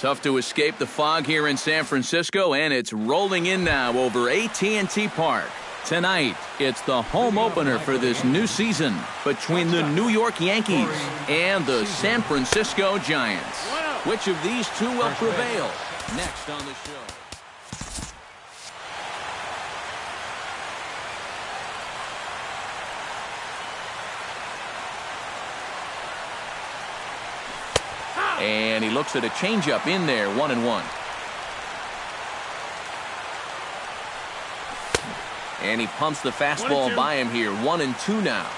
Tough to escape the fog here in San Francisco, and it's rolling in now over AT&T Park. Tonight, it's the home opener for this new season between the New York Yankees and the San Francisco Giants. Which of these two will prevail? Next on the show. And he looks at a changeup in there, 1-1. And he pumps the fastball by him here, 1-2 now.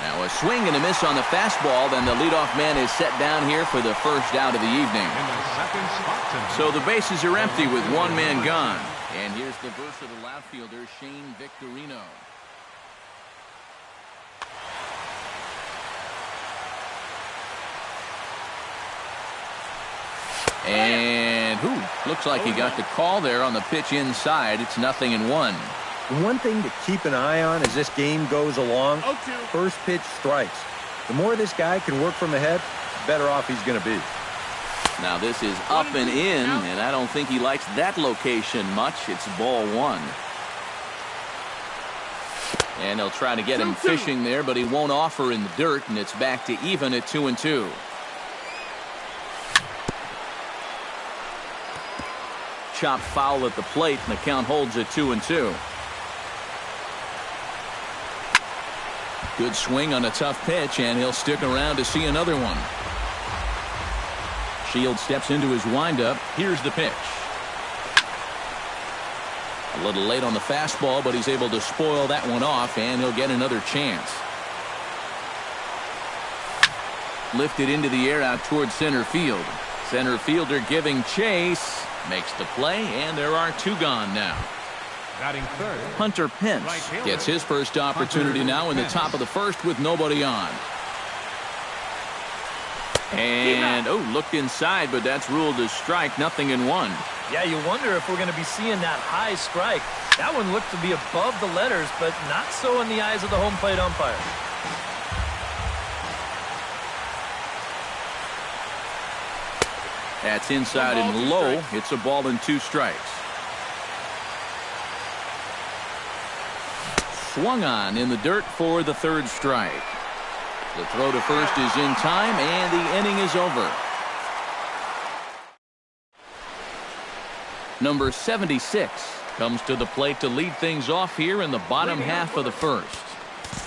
Now a swing and a miss on the fastball, then the leadoff man is set down here for the first out of the evening. So the bases are empty with one man gone. And here's the versatile outfielder, Shane Victorino. And looks like he got the call there on the pitch inside. It's 0-1. One thing to keep an eye on as this game goes along, first pitch strikes. The more this guy can work from ahead, the better off he's going to be. Now this is up and in, and I don't think he likes that location much. It's ball one. And they'll try to get him fishing there, but he won't offer in the dirt, and it's back to even at 2-2. Chopped foul at the plate, and the count holds at 2-2. Good swing on a tough pitch, and he'll stick around to see another one. Shields steps into his windup. Here's the pitch. A little late on the fastball, but he's able to spoil that one off, and he'll get another chance. Lifted into the air out towards center field. Center fielder giving chase. Makes the play, and there are two gone now. Hunter Pence gets his first opportunity now in the top of the first with nobody on. And, looked inside, but that's ruled as strike, 0-1. Yeah, you wonder if we're going to be seeing that high strike. That one looked to be above the letters, but not so in the eyes of the home plate umpire. That's inside and low. It's a ball and 2 strikes. Swung on in the dirt for the third strike. The throw to first is in time, and the inning is over. Number 76 comes to the plate to lead things off here in the bottom half of the first.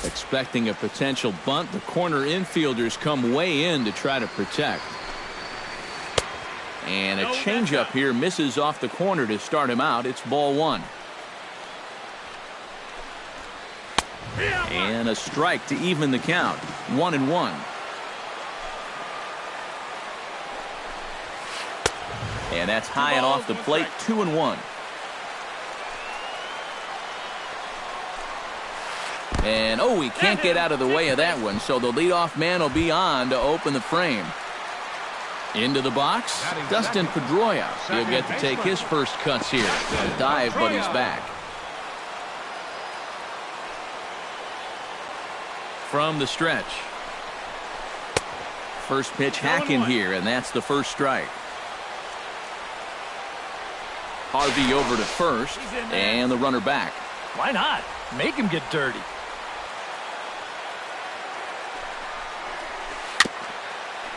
Expecting a potential bunt, the corner infielders come way in to try to protect. And a changeup here misses off the corner to start him out. It's ball one. And a strike to even the count. 1-1. And that's high and off the plate. 2-1. And he can't get out of the way of that one, so the leadoff man will be on to open the frame. Into the box, Dustin Pedroia. He'll get to take his first cuts here. A dive, but he's back. From the stretch. First pitch hacking here, and that's the first strike. Harvey over to first, and the runner back. Why not? Make him get dirty.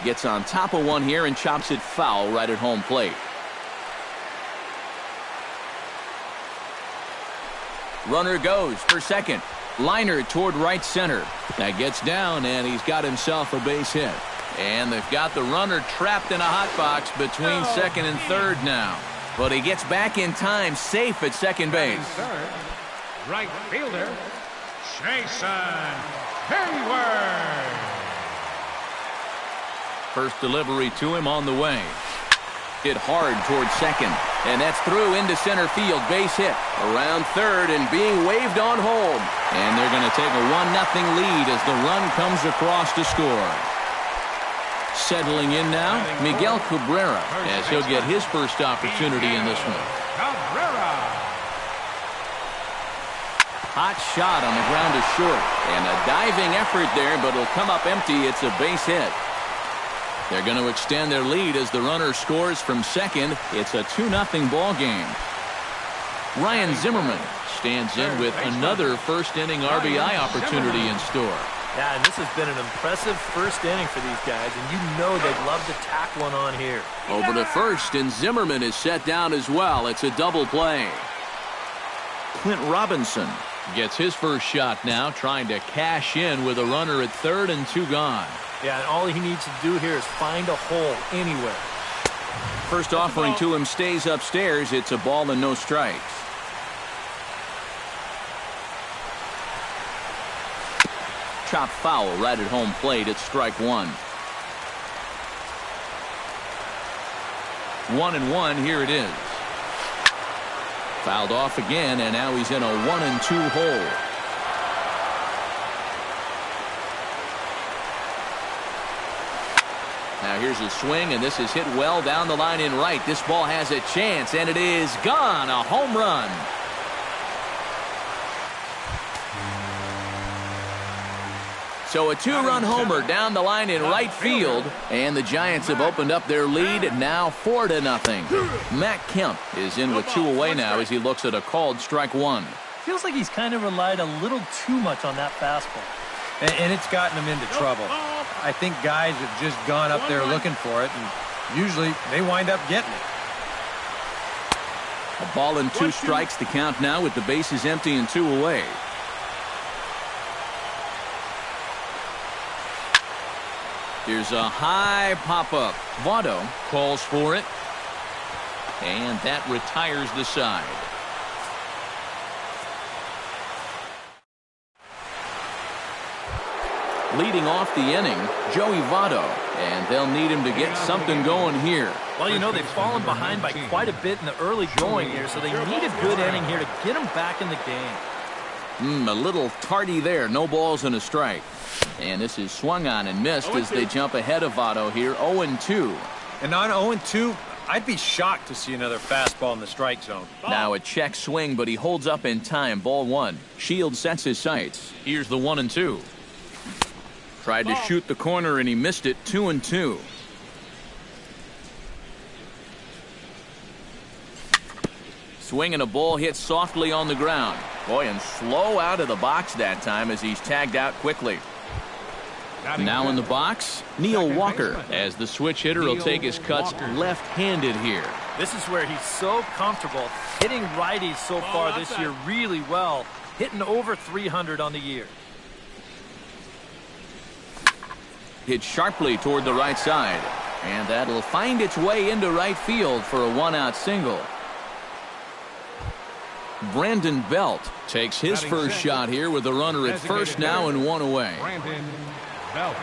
Gets on top of one here and chops it foul right at home plate. Runner goes for second. Liner toward right center. That gets down, and he's got himself a base hit. And they've got the runner trapped in a hot box between second and third now. But he gets back in time, safe at second base. Right fielder, Jason Heyward. First delivery to him on the way. Hit hard towards second. And that's through into center field. Base hit. Around third and being waved on home. And they're going to take a 1-0 lead as the run comes across to score. Settling in now, Miguel Cabrera, as he'll get his first opportunity in this one. Hot shot on the ground is short. And a diving effort there, but it'll come up empty. It's a base hit. They're going to extend their lead as the runner scores from second. It's a 2-0 ball game. Ryan Zimmerman stands in with another first-inning RBI opportunity in store. Yeah, and this has been an impressive first inning for these guys, and you know they'd love to tack one on here. Over to first, and Zimmerman is set down as well. It's a double play. Clint Robinson gets his first shot now, trying to cash in with a runner at third and 2 gone. Yeah, and all he needs to do here is find a hole anywhere. First offering to him stays upstairs. It's a ball and no strikes. Chop foul right at home plate. It's strike one. 1-1. Here it is. Fouled off again, and now he's in a 1-2 hole. Now here's a swing, and this is hit well down the line in right. This ball has a chance, and it is gone. A home run. So a 2-run homer down the line in right field, and the Giants have opened up their lead now 4-0. Matt Kemp is in with 2 away now as he looks at a called strike one. Feels like he's kind of relied a little too much on that fastball. And it's gotten him into trouble. I think guys have just gone up there looking for it, and usually they wind up getting it. A ball and 2 strikes to count now with the bases empty and 2 away. Here's a high pop-up. Votto calls for it. And that retires the side. Leading off the inning, Joey Votto. And they'll need him to get something going here. Well, you know, they've fallen behind by quite a bit in the early going here, so they need a good inning here to get them back in the game. A little tardy there. No balls and a strike. And this is swung on and missed as they jump ahead of Votto here, 0-2. And on 0-2, I'd be shocked to see another fastball in the strike zone. Now a check swing, but he holds up in time. Ball one. Shields sets his sights. Here's the 1-2. Tried to shoot the corner, and he missed it. 2-2. Swing and a ball hit softly on the ground. Boy, and slow out of the box that time as he's tagged out quickly. Now in the box, Neil Walker, as the switch hitter will take his cuts left-handed here. This is where he's so comfortable hitting righties so far this year really well, hitting over 300 on the year. Hit sharply toward the right side, and that'll find its way into right field for a 1-out single. Brandon Belt takes his first shot here with a runner at first now and 1 away. Brandon Belt.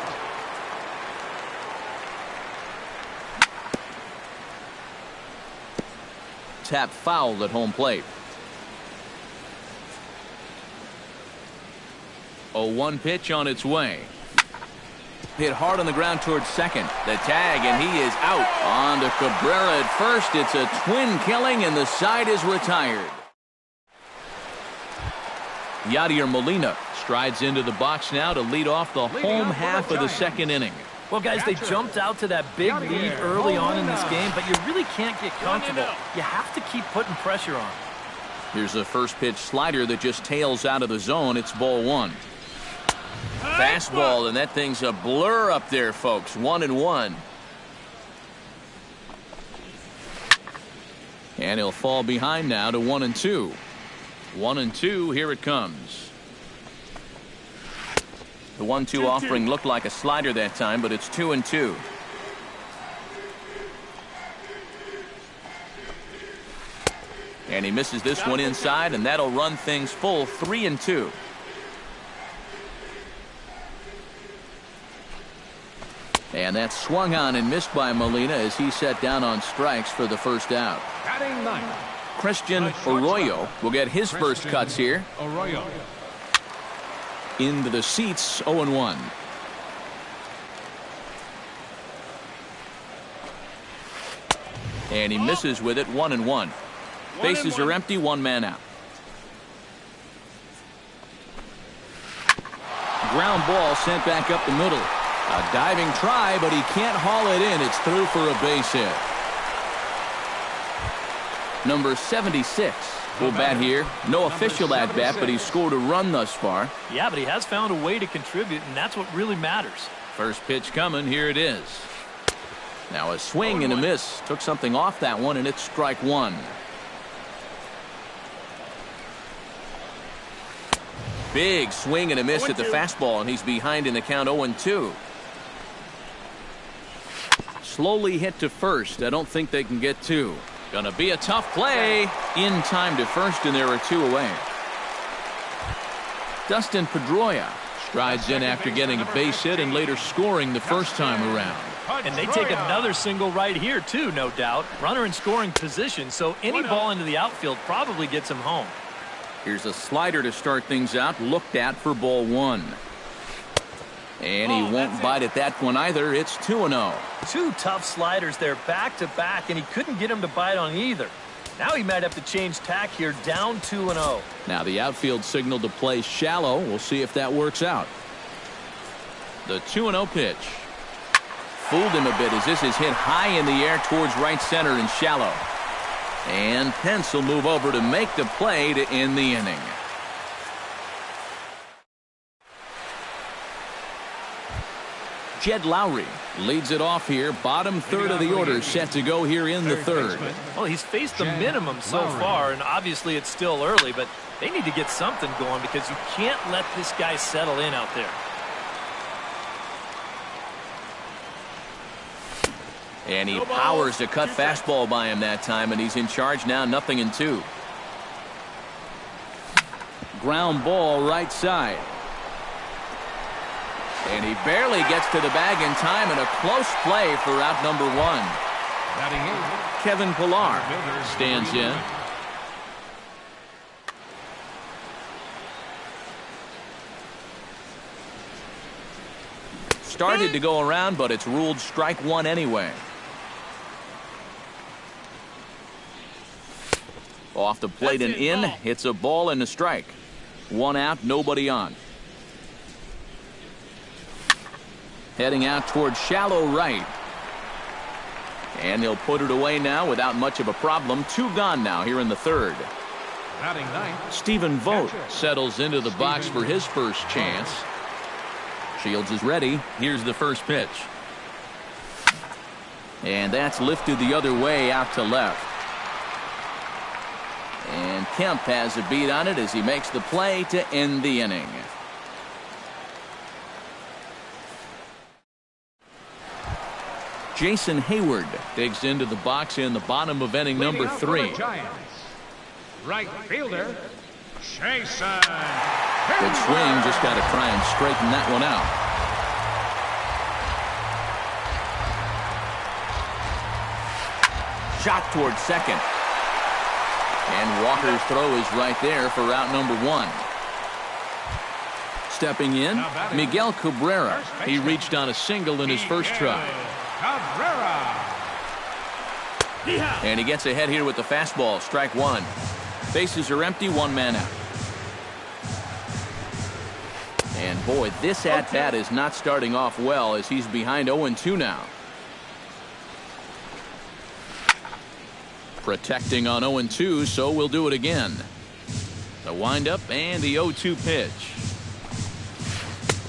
Tap foul at home plate. 0-1 pitch on its way. Hit hard on the ground towards second. The tag, and he is out. On to Cabrera at first. It's a twin killing, and the side is retired. Yadier Molina strides into the box now to lead off the home half of the second inning. Well, guys, they jumped out to that big lead early on in this game, but you really can't get comfortable. You have to keep putting pressure on. Here's a first pitch slider that just tails out of the zone. It's ball one. Fastball, and that thing's a blur up there, folks. 1-1. And he'll fall behind now to 1-2. 1-2, here it comes. The 1-2 offering looked like a slider that time, but it's 2-2. And he misses this one inside, and that'll run things full. 3-2. And that's swung on and missed by Molina as he set down on strikes for the first out. Batting ninth, Christian Arroyo will get his first cuts here. Arroyo. Into the seats, 0-1. And he misses with it, 1-1. Bases are empty, 1 man out. Ground ball sent back up the middle. A diving try, but he can't haul it in. It's through for a base hit. Number 76 will bat here. No official at bat, but he's scored a run thus far. Yeah, but he has found a way to contribute, and that's what really matters. First pitch coming. Here it is. Now a swing and a miss. Took something off that one, and it's strike one. Big swing and a miss at the fastball, and he's behind in the count 0-2. Slowly hit to first. I don't think they can get two. Gonna be a tough play. In time to first, and there are two away. Dustin Pedroia strides in after getting a base hit and later scoring the first time around. And they take another single right here, too, no doubt. Runner in scoring position, so any ball into the outfield probably gets him home. Here's a slider to start things out, looked at for ball one. And he won't bite at that one either. It's 2-0. Two tough sliders there back-to-back, and he couldn't get him to bite on either. Now he might have to change tack here, down 2-0. Now the outfield signal to play shallow. We'll see if that works out. The 2-0 pitch. Fooled him a bit as this is hit high in the air towards right center and shallow. And Pence will move over to make the play to end the inning. Jed Lowry leads it off here. Bottom third of the order set to go here in the third. Well, he's faced the minimum so far, and obviously it's still early, but they need to get something going because you can't let this guy settle in out there. And he powers a cut fastball by him that time, and he's in charge now, 0-2. Ground ball right side. And he barely gets to the bag in time, and a close play for out number one. Kevin Pillar stands in. Started to go around, but it's ruled strike one anyway. Off the plate and in. It's a ball and a strike. One out, nobody on. Heading out towards shallow right. And he'll put it away now without much of a problem. Two gone now here in the third. Stephen Vogt settles into the box for his first chance. Shields is ready. Here's the first pitch. And that's lifted the other way out to left. And Kemp has a beat on it as he makes the play to end the inning. Jason Hayward digs into the box in the bottom of inning number 3. Right fielder, Jason. Good swing, just got to try and straighten that one out. Shot towards second. And Walker's throw is right there for out number 1. Stepping in, Miguel Cabrera. He reached on a single in his first try. Cabrera. And he gets ahead here with the fastball, strike one. Bases are empty, one man out. And boy, this at-bat is not starting off well as he's behind 0-2 now. Protecting on 0-2, so we'll do it again. The windup and the 0-2 pitch.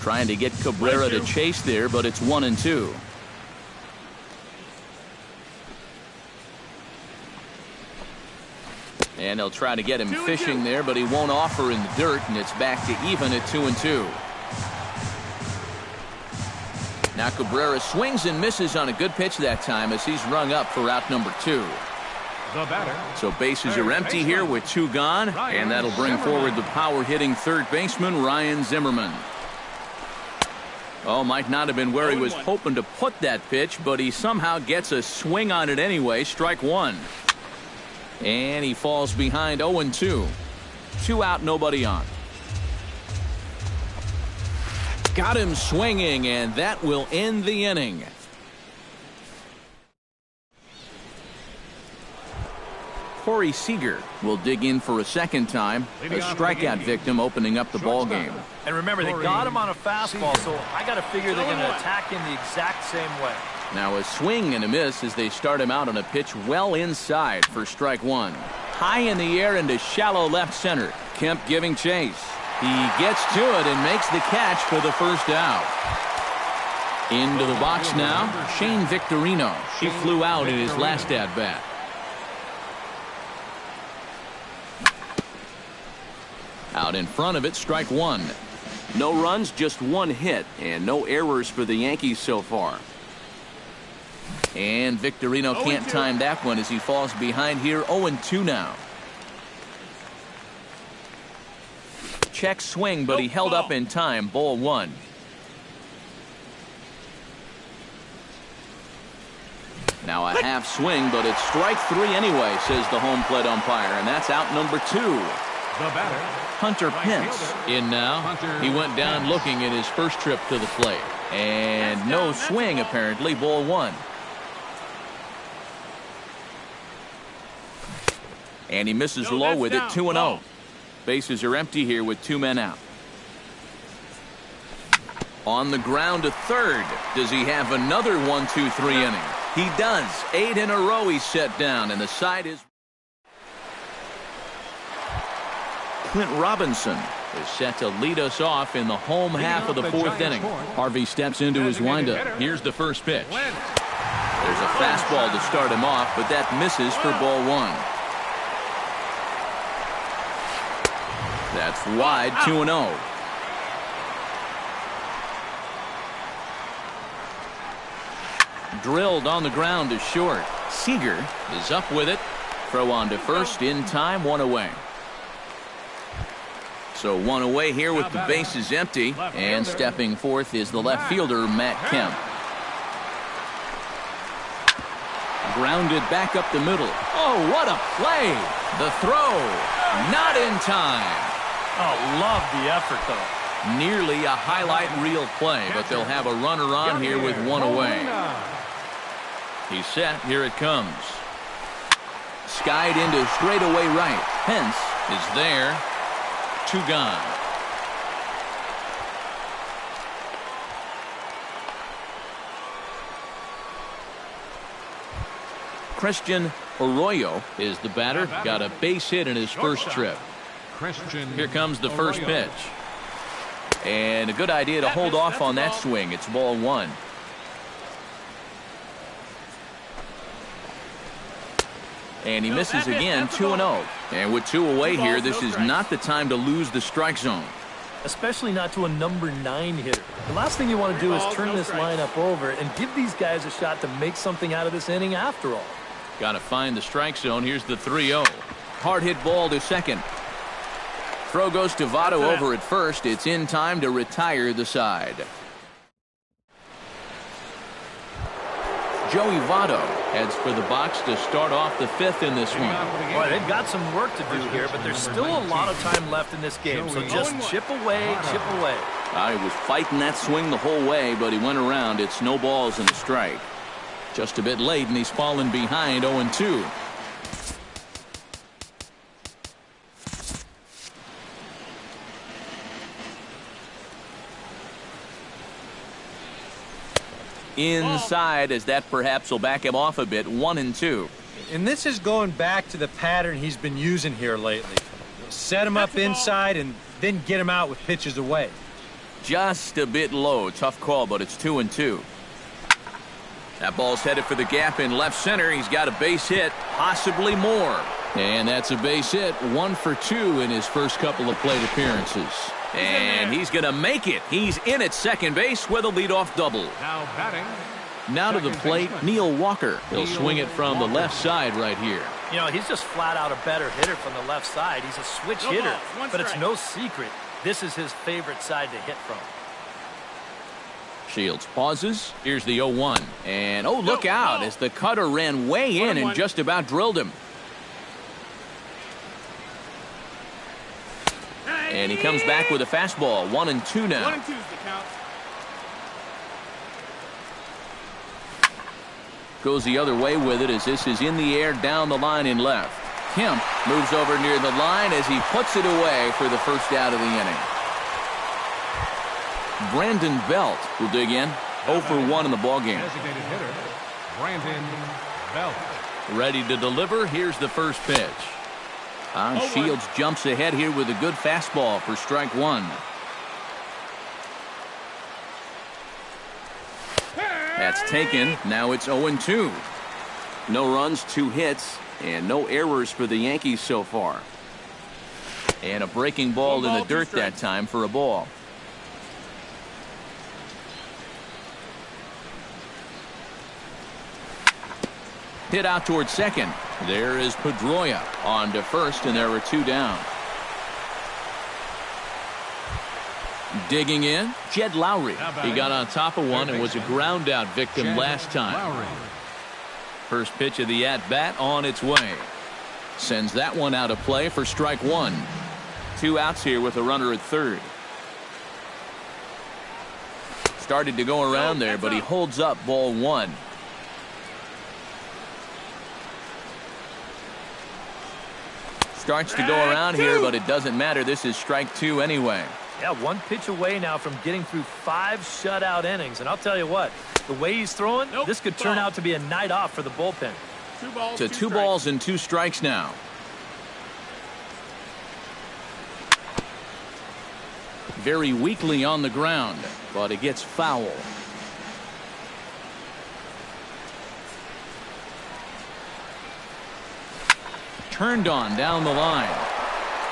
Trying to get Cabrera to chase there, but it's 1-2. And they'll try to get him fishing there, but he won't offer in the dirt, and it's back to even at 2-2. Now Cabrera swings and misses on a good pitch that time as he's rung up for out number 2. The batter. So bases are empty here with 2 gone, and that'll bring forward the power-hitting third baseman Ryan Zimmerman. Oh, might not have been where he was hoping to put that pitch, but he somehow gets a swing on it anyway. Strike one. And he falls behind 0-2. 2 out, nobody on. Got him swinging, and that will end the inning. Corey Seager will dig in for a second time. A strikeout victim opening up the ball game. And remember, they got him on a fastball, so I got to figure they're going to attack him the exact same way. Now a swing and a miss as they start him out on a pitch well inside for strike one. High in the air into shallow left center. Kemp giving chase. He gets to it and makes the catch for the first out. Into the box now, Shane Victorino. He flew out in his last at-bat. Out in front of it, strike one. No runs, just one hit, and no errors for the Yankees so far. And Victorino can't time that one as he falls behind here. 0-2 now. Check swing, but he held up in time. Ball one. Now a half swing, but it's strike three anyway, says the home plate umpire, and that's out number two. The batter, Hunter Pence in now. He went down looking at his first trip to the plate. And no swing, apparently. Ball one. And he misses low with it. 2-0. Bases are empty here with two men out. On the ground to third. Does he have another 1-2-3 inning? He does. 8 in a row he's set down, and the side is... Clint Robinson is set to lead us off in the home half of the fourth inning. Harvey steps into his windup. Here's the first pitch. There's a fastball to start him off, but that misses for ball one. That's wide. 2-0. Drilled on the ground to short. Seager is up with it. Throw on to first in time. One away. So one away here with the bases empty, and stepping forth is the left fielder, Matt Kemp. Grounded back up the middle. Oh, what a play! The throw, not in time. Oh, love the effort, though. Nearly a highlight reel play, but they'll have a runner on here with one away. He's set. Here it comes. Skied into straightaway right. Pence is there. Two gone. Christian Arroyo is the batter. Got a base hit in his first trip. Here comes the first pitch. And a good idea to hold off on that swing. It's ball one. And he misses again. 2-0. And with two away here, this is not the time to lose the strike zone. Especially not to a number 9 hitter. The last thing you want to do is turn this lineup over and give these guys a shot to make something out of this inning after all. Got to find the strike zone. Here's the 3-0. Hard hit ball to second. Throw goes to Votto over at first. It's in time to retire the side. Joey Votto heads for the box to start off the fifth in this one. Boy, they've got some work to do here, but there's still a lot of time left in this game, so just chip away, chip away. He was fighting that swing the whole way, but he went around. It's no balls and a strike. Just a bit late, and he's fallen behind 0-2. Inside, as that perhaps will back him off a bit. 1-2. And this is going back to the pattern he's been using here lately. Set him up inside and then get him out with pitches away. Just a bit low. Tough call, but it's 2-2. That ball's headed for the gap in left center. He's got a base hit, possibly more. And that's a base hit. 1 for 2 in his first couple of plate appearances. And he's going to make it. He's in at second base with a leadoff double. Now batting. Now to the plate, Neil Walker. He'll swing it from the left side right here. You know, he's just flat out a better hitter from the left side. He's a switch hitter, but it's no secret. This is his favorite side to hit from. Shields pauses. Here's the 0-1. And, oh, look out as the cutter ran way in and just about drilled him. And he comes back with a fastball. 1-2 now. 1-2's the count. Goes the other way with it as this is in the air down the line in left. Kemp moves over near the line as he puts it away for the first out of the inning. Brandon Belt will dig in. 0 for 1 in the ballgame. Designated hitter, Brandon Belt. Ready to deliver. Here's the first pitch. Shields jumps ahead here with a good fastball for strike one. That's taken. Now it's 0-2. No runs, 2 hits, and no errors for the Yankees so far. And a breaking ball in the dirt that time for a ball. Hit out towards second. There is Pedroia on to first, and there are 2 down. Digging in, Jed Lowry. He got on top of one and was a ground out victim last time. First pitch of the at-bat on its way. Sends that one out of play for strike one. 2 outs here with a runner at third. Started to go around there, but he holds up ball 1. Starts to go around here, but it doesn't matter. This is strike 2 anyway. Yeah, 1 pitch away now from getting through 5 shutout innings. And I'll tell you what, the way he's throwing, this could turn out to be a night off for the bullpen. 2 balls and 2 strikes now. Very weakly on the ground, but it gets foul. Turned on down the line.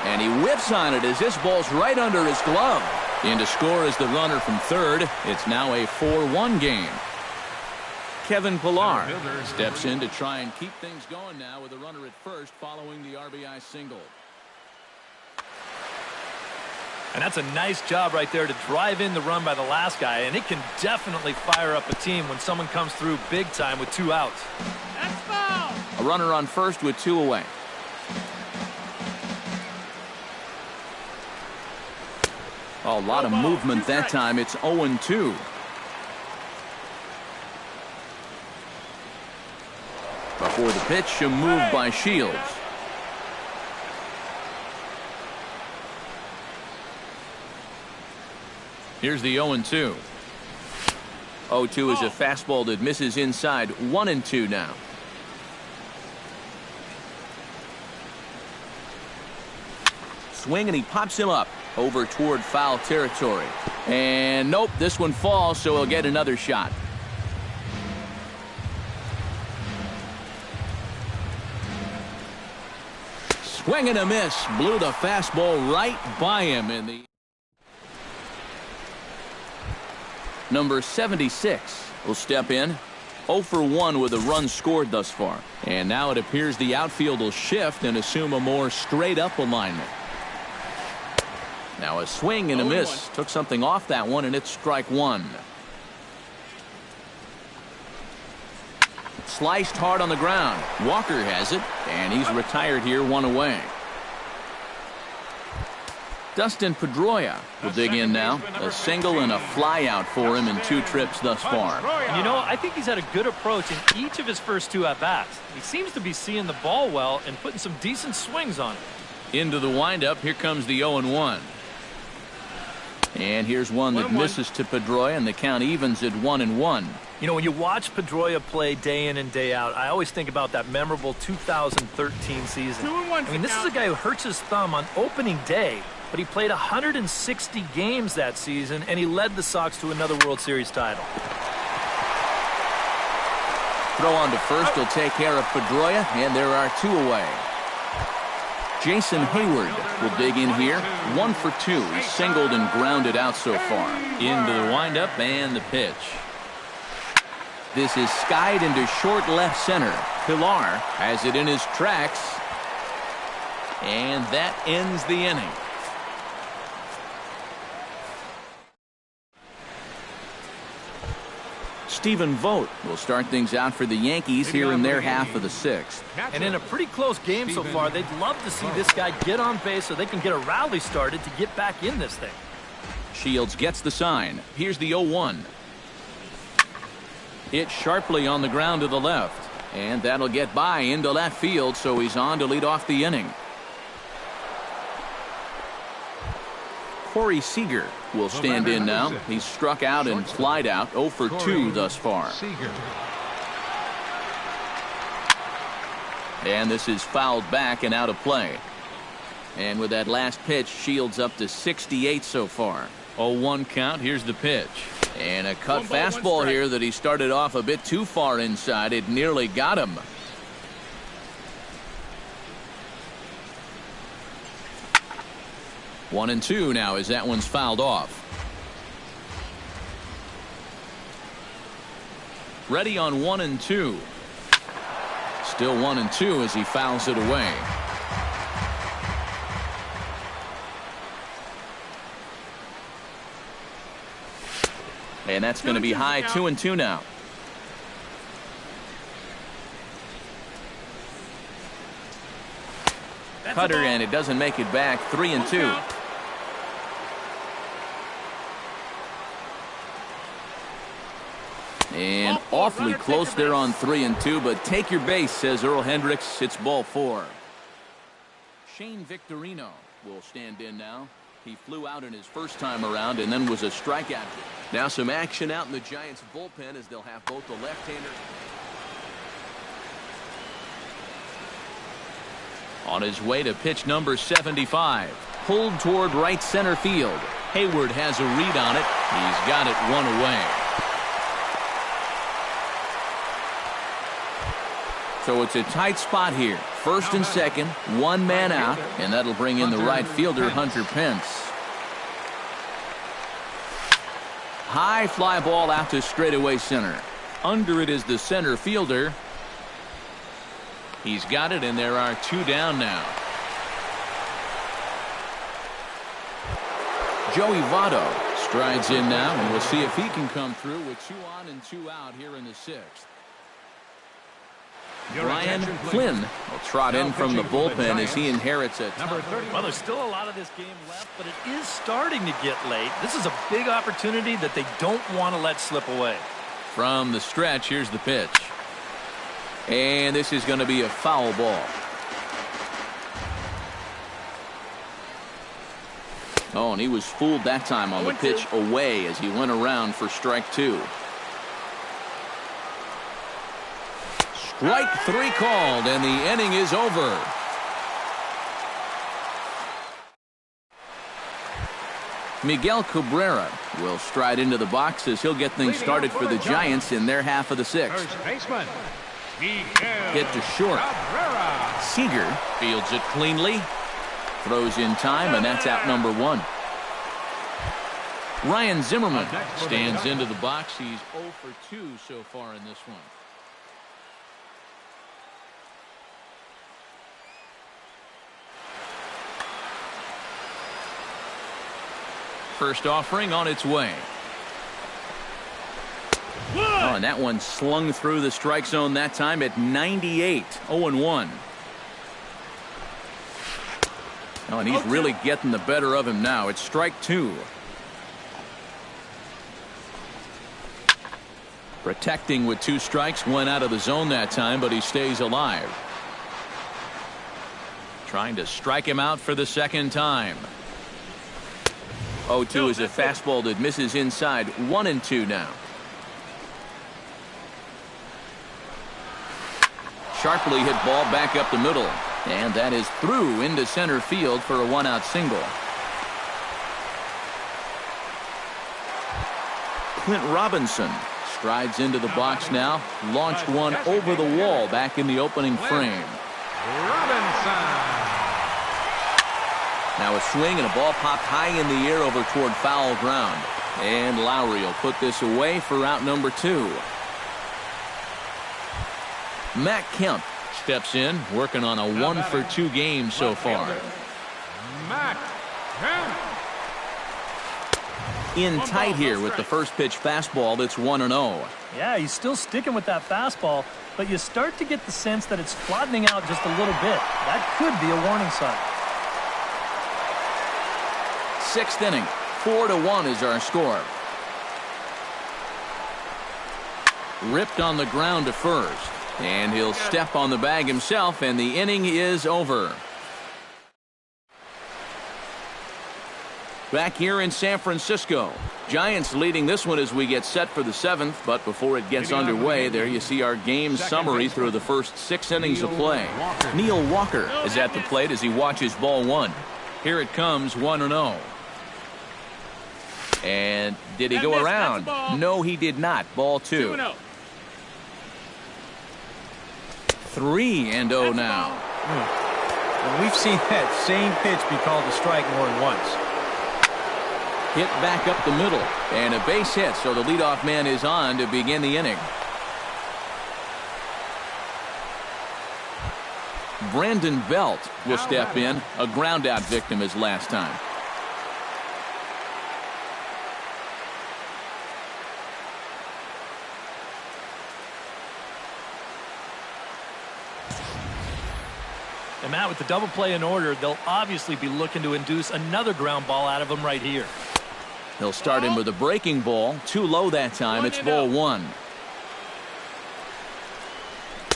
And he whips on it as this ball's right under his glove. In to score is the runner from third. It's now a 4-1 game. Kevin Pillar steps in to try and keep things going now with a runner at first following the RBI single. And that's a nice job right there to drive in the run by the last guy. And it can definitely fire up a team when someone comes through big time with 2 outs. That's foul. A runner on first with 2 away. A lot of movement that time. It's 0-2. Before the pitch, a move by Shields. Here's the 0-2. 0-2 is a fastball that misses inside. 1-2 now. Swing, and he pops him up over toward foul territory. And nope, this one falls, so he'll get another shot. Swing and a miss. Blew the fastball right by him in the... Number 76 will step in. 0 for 1 with a run scored thus far. And now it appears the outfield will shift and assume a more straight-up alignment. Now a swing and a miss. Took something off that one, and it's strike 1. Sliced hard on the ground. Walker has it, and he's retired here, 1 away. Dustin Pedroia will dig in now. A single and a fly out for him in 2 trips thus far. And you know, I think he's had a good approach in each of his first 2 at-bats. He seems to be seeing the ball well and putting some decent swings on it. Into the windup. Here comes the 0-1. And here's one that misses to Pedroia, and the count evens at 1-1. You know, when you watch Pedroia play day in and day out, I always think about that memorable 2013 season. I mean, this is a guy who hurts his thumb on opening day, but he played 160 games that season, and he led the Sox to another World Series title. Throw on to first will take care of Pedroia, and there are 2 away. Jason Hayward will dig in here. 1 for 2. He's singled and grounded out so far. Into the windup and the pitch. This is skied into short left center. Pillar has it in his tracks. And that ends the inning. Stephen Vogt will start things out for the Yankees here in their half of the 6th. And in a pretty close game so far, they'd love to see this guy get on base so they can get a rally started to get back in this thing. Shields gets the sign. Here's the 0-1. Hit sharply on the ground to the left. And that'll get by into left field, so he's on to lead off the inning. Corey Seager will stand in now. He's struck out and flied out, 0 for 2 thus far. And this is fouled back and out of play. And with that last pitch, Shields up to 68 so far. 0-1 count. Here's the pitch. And a cut fastball here that he started off a bit too far inside. It nearly got him. One and two now as that one's fouled off. Ready on 1 and 2. Still 1 and 2 as he fouls it away. And that's going to be high. 2 and 2 now. Cutter, and it doesn't make it back. 3 and 2. And awfully close there on 3 and 2, but take your base, says Earl Hendricks. It's ball 4. Shane Victorino will stand in now. He flew out in his first time around and then was a strikeout. Now some action out in the Giants bullpen as they'll have both the left-hander. On his way to pitch number 75. Pulled toward right center field. Hayward has a read on it. He's got it 1 away. So it's a tight spot here. First and second, 1 man out, and that'll bring in the right fielder, Hunter Pence. High fly ball out to straightaway center. Under it is the center fielder. He's got it, and there are 2 down now. Joey Votto strides in now, and we'll see if he can come through with 2 on and 2 out here in the 6th. Brian Flynn will trot in from the bullpen as he inherits it. Well, there's still a lot of this game left, but it is starting to get late. This is a big opportunity that they don't want to let slip away. From the stretch, here's the pitch. And this is going to be a foul ball. Oh, and he was fooled that time on the pitch away as he went around for strike 2. Strike 3 called, and the inning is over. Miguel Cabrera will stride into the box as he'll get things started for the Giants in their half of the 6th. Hit to short. Seager fields it cleanly. Throws in time, and that's out number 1. Ryan Zimmerman stands into the box. He's 0 for 2 so far in this one. First offering on its way. Oh, and that one slung through the strike zone that time at 98. 0-1. Oh, and he's really getting the better of him now. It's strike 2. Protecting with 2 strikes. Went out of the zone that time, but he stays alive. Trying to strike him out for the second time. 0-2 is a fastball that misses inside. 1 and 2 now. Sharply hit ball back up the middle. And that is through into center field for a 1-out single. Clint Robinson strides into the box now. Launched one over the wall back in the opening frame. Robinson. Now a swing and a ball popped high in the air over toward foul ground. And Lowry will put this away for out number 2. Matt Kemp steps in, working on a 1 for 2 game so far. Matt Kemp. In tight here with the first pitch fastball that's 1-0. Yeah, he's still sticking with that fastball, but you start to get the sense that it's flattening out just a little bit. That could be a warning sign. 6th inning. 4-1 is our score. Ripped on the ground to first. And he'll step on the bag himself, and the inning is over. Back here in San Francisco, Giants leading this one as we get set for the 7th. But before it gets underway, there you see our game summary through the first 6 innings of play. Neil Walker is at the plate as he watches ball 1. Here it comes, 1-0. And did he go around? No, he did not. Ball 2. 3-0 now. Well, we've seen that same pitch be called a strike more than once. Hit back up the middle, and a base hit, so the leadoff man is on to begin the inning. Brandon Belt will step in, a ground-out victim as last time. And Matt, with the double play in order, they'll obviously be looking to induce another ground ball out of him right here. He'll start him with a breaking ball. Too low that time. It's ball 1.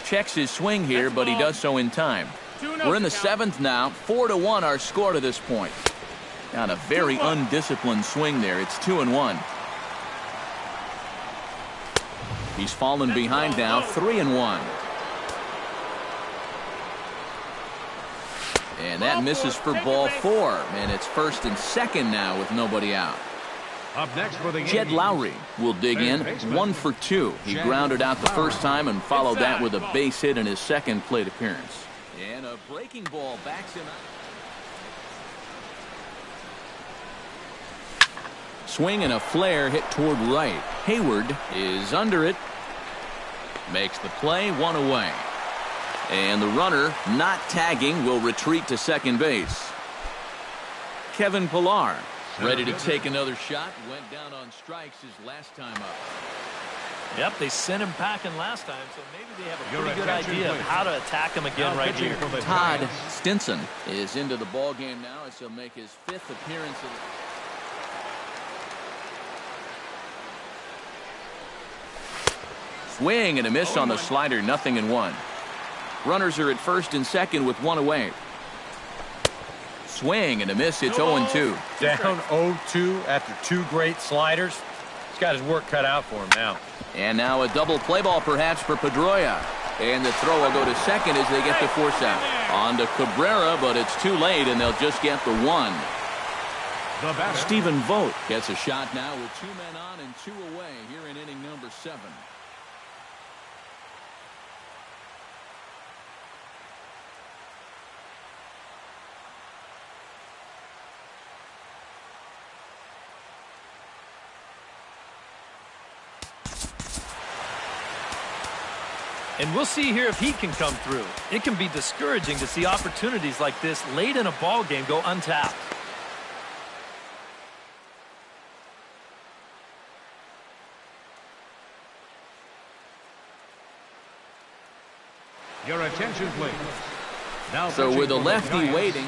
Checks his swing here, but he does so in time. We're in the 7th now. 4-1 our score to this point. Got a very undisciplined swing there. It's 2-1. He's fallen behind now. 3-1. And that misses for ball 4. And it's 1st and 2nd now with nobody out. Up next for the Jed Lowry will dig in. 1 for 2. He grounded out the first time and followed that with a base hit in his second plate appearance. And a breaking ball backs him out. Swing and a flare hit toward right. Hayward is under it. Makes the play, 1 away. And the runner, not tagging, will retreat to second base. Kevin Pillar, ready to take another shot. Went down on strikes his last time up. Yep, they sent him packing last time, so maybe they have a pretty good idea of how to attack him again right here. Todd Stinson is into the ball game now as he'll make his 5th appearance. Swing and a miss on the slider, 0-1. Runners are at 1st and 2nd with 1 away. Swing and a miss. It's 0-2. Down 0-2 after 2 great sliders. He's got his work cut out for him now. And now a double play ball perhaps for Pedroia. And the throw will go to second as they get the force out. On to Cabrera, but it's too late, and they'll just get the 1. Stephen Vogt gets a shot now with 2 men on and 2 away here in inning number 7. And we'll see here if he can come through. It can be discouraging to see opportunities like this late in a ball game go untapped. Your attention, please. Now so with a lefty waiting.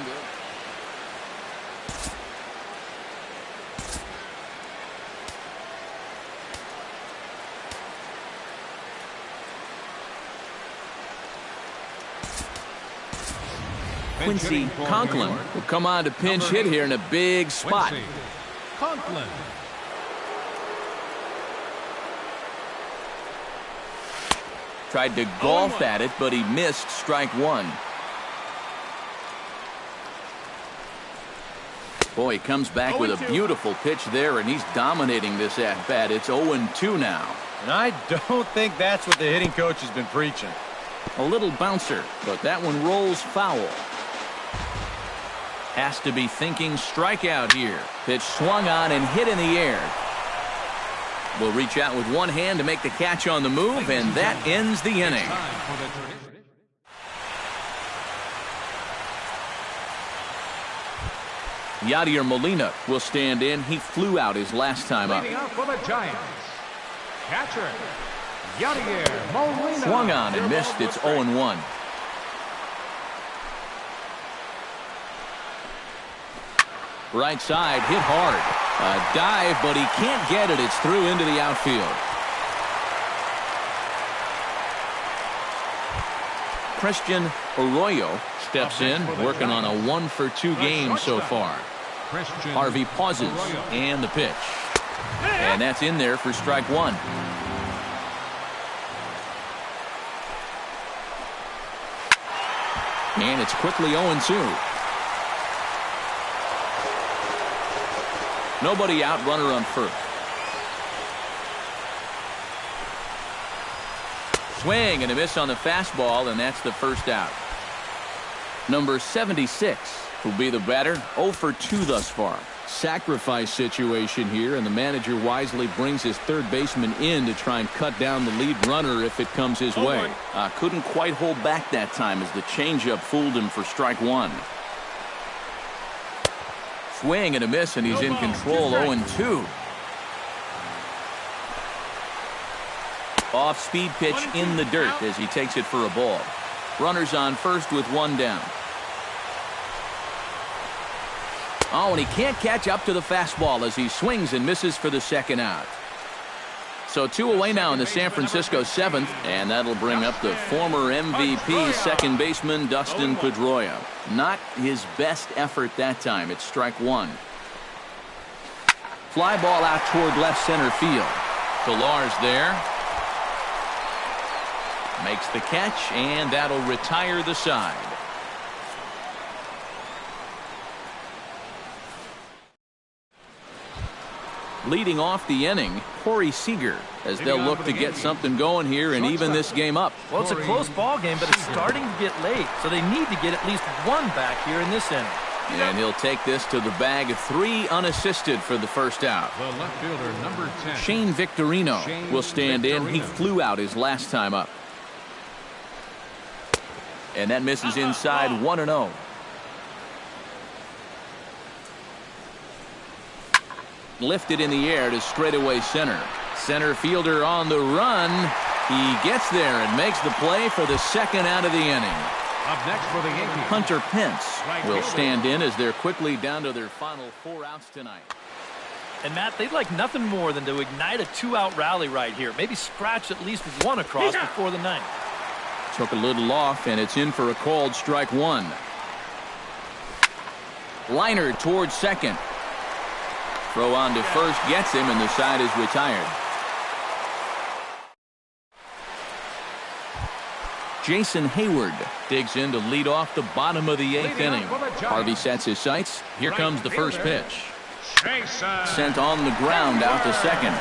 Quincy Conklin will come on to pinch hit here in a big spot. Conklin. Tried to golf at it, but he missed strike 1. Boy, he comes back with a beautiful pitch there, and he's dominating this at-bat. It's 0-2 now. And I don't think that's what the hitting coach has been preaching. A little bouncer, but that one rolls foul. Has to be thinking strikeout here. Pitch swung on and hit in the air. Will reach out with one hand to make the catch on the move, and that ends the inning. Yadier Molina will stand in. He flew out his last time up. Leading out for the Giants, catcher Yadier Molina. Swung on and missed. It's 0-1. Right side, hit hard. A dive, but he can't get it. It's through into the outfield. Christian Arroyo steps in, working on a 1-for-2 game so far. Harvey pauses, and the pitch. And that's in there for strike one. And it's quickly 0-2. Nobody out, runner on first. Swing and a miss on the fastball, and that's the first out. Number 76 will be the batter. 0-for-2 thus far. Sacrifice situation here, and the manager wisely brings his third baseman in to try and cut down the lead runner if it comes his way. Couldn't quite hold back that time as the changeup fooled him for strike one. Swing and a miss, and he's in control. 0-2. Off-speed pitch in the dirt as he takes it for a ball. Runners on first with one down. Oh, and he can't catch up to the fastball as he swings and misses for the second out. So 2 away now in the San Francisco 7th, and that'll bring up the former MVP second baseman Dustin Pedroia. Not his best effort that time. It's strike one. Fly ball out toward left center field. Pilar's there. Makes the catch, and that'll retire the side. Leading off the inning, Corey Seager, as they'll look to get something going here and even this game up. Well, it's a close ball game, but it's starting to get late, so they need to get at least one back here in this inning. And he'll take this to the bag. 3 unassisted for the first out. The left fielder, number 10. Shane Victorino will stand in. He flew out his last time up. And that misses inside. 1-0. Lifted in the air to straightaway center. Center fielder on the run. He gets there and makes the play for the second out of the inning. Up next for the Yankees, Hunter Pence will stand in as they're quickly down to their final 4 outs tonight. And Matt, they'd like nothing more than to ignite a 2-out rally right here. Maybe scratch at least one across before the ninth. Took a little off, and it's in for a called strike one. Liner towards second. Throw on to first gets him, and the side is retired. Jason Hayward digs in to lead off the bottom of the 8th inning. Harvey sets his sights. Here comes the first pitch. Sent on the ground out to second.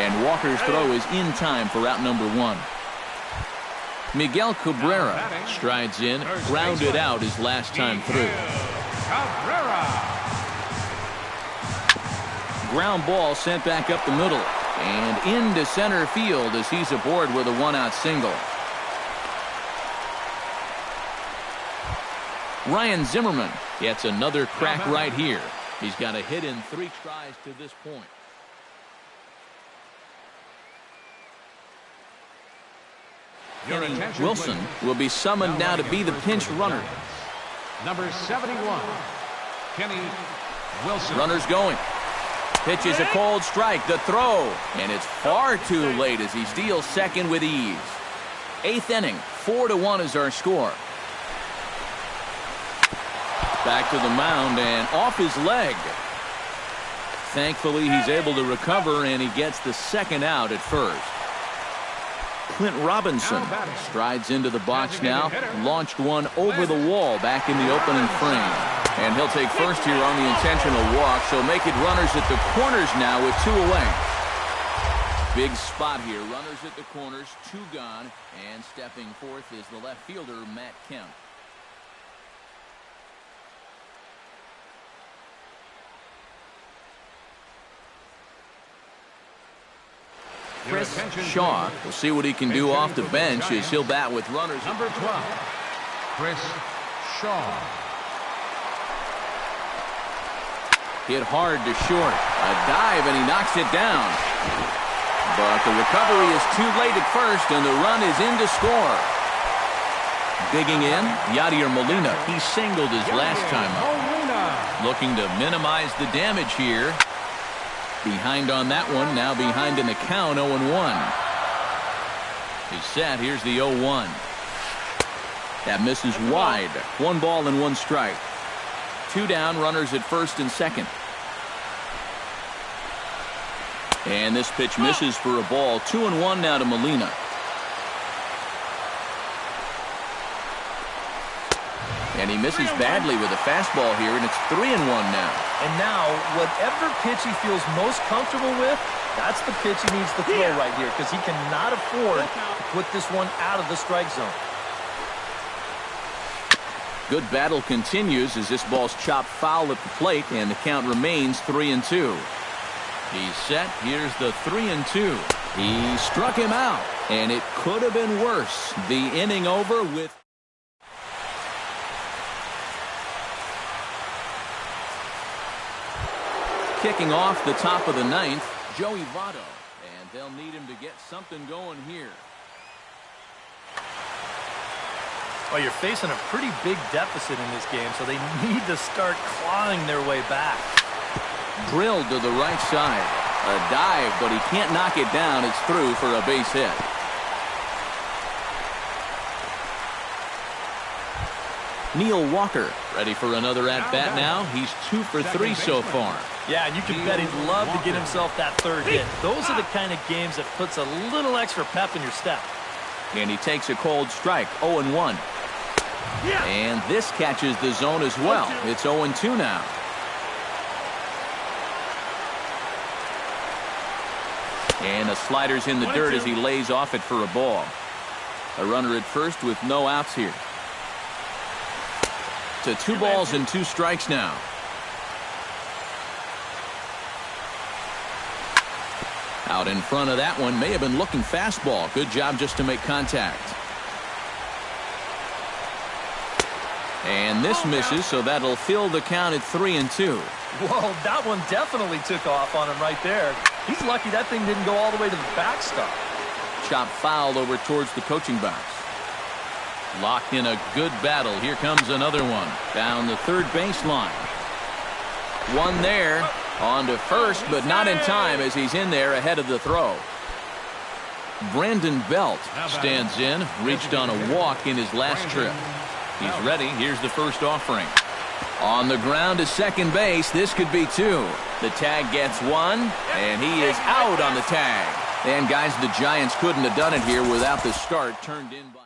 And Walker's throw is in time for out number 1. Miguel Cabrera strides in, grounded out his last time through. Ground ball sent back up the middle and into center field as he's aboard with a 1-out single. Ryan Zimmerman gets another crack right here. He's got a hit in 3 tries to this point. Kenny Wilson will be summoned now to be the pinch runner. Number 71, Kenny Wilson. Runners going. Pitch is a cold strike. The throw. And it's far too late as he steals second with ease. 8th inning. 4-1 is our score. Back to the mound and off his leg. Thankfully, he's able to recover, and he gets the second out at first. Clint Robinson strides into the box now. Launched one over the wall back in the opening frame. And he'll take first here on the intentional walk, so make it runners at the corners now with 2 away. Big spot here. Runners at the corners, 2 gone. And stepping forth is the left fielder, Matt Kemp. Chris Shaw will see what he can do off the bench as he'll bat with runners. Number 12, Chris Shaw. Hit hard to short. A dive, and he knocks it down. But the recovery is too late at first, and the run is in to score. Digging in, Yadier Molina. He singled his last time up. Looking to minimize the damage here. Behind on that one, now behind in the count, 0-1. He's set, here's the 0-1. That misses wide. 1 ball and 1 strike. 2 down, runners at first and second. And this pitch misses for a ball. 2-1 now to Molina. And he misses badly with a fastball here, and it's 3-1 now. And now, whatever pitch he feels most comfortable with, that's the pitch he needs to throw right here, because he cannot afford to put this one out of the strike zone. Good battle continues as this ball's chopped foul at the plate, and the count remains 3-2. He's set. Here's the 3-2. He struck him out, and it could have been worse. The inning over with... Kicking off the top of the 9th, Joey Votto. And they'll need him to get something going here. Well, you're facing a pretty big deficit in this game, so they need to start clawing their way back. Drilled to the right side. A dive, but he can't knock it down. It's through for a base hit. Neil Walker ready for another at-bat now. He's 2 for 3 so far. Yeah, and you can bet he'd love to get himself that 3rd hit. Those are the kind of games that puts a little extra pep in your step. And he takes a cold strike, 0-1. And this catches the zone as well. It's 0-2 now. And the slider's in the dirt as he lays off it for a ball. A runner at first with no outs here. To 2 balls and 2 strikes now. Out in front of that one, may have been looking fastball. Good job just to make contact. And this misses, so that'll fill the count at 3-2. Whoa, that one definitely took off on him right there. He's lucky that thing didn't go all the way to the backstop. Chop foul over towards the coaching box. Locked in a good battle. Here comes another one. Down the third baseline. One there. On to first, but not in time as he's in there ahead of the throw. Brandon Belt stands in. Reached on a walk in his last trip. He's ready. Here's the first offering. On the ground to second base. This could be 2. The tag gets 1, and he is out on the tag. And guys, the Giants couldn't have done it here without the start turned in by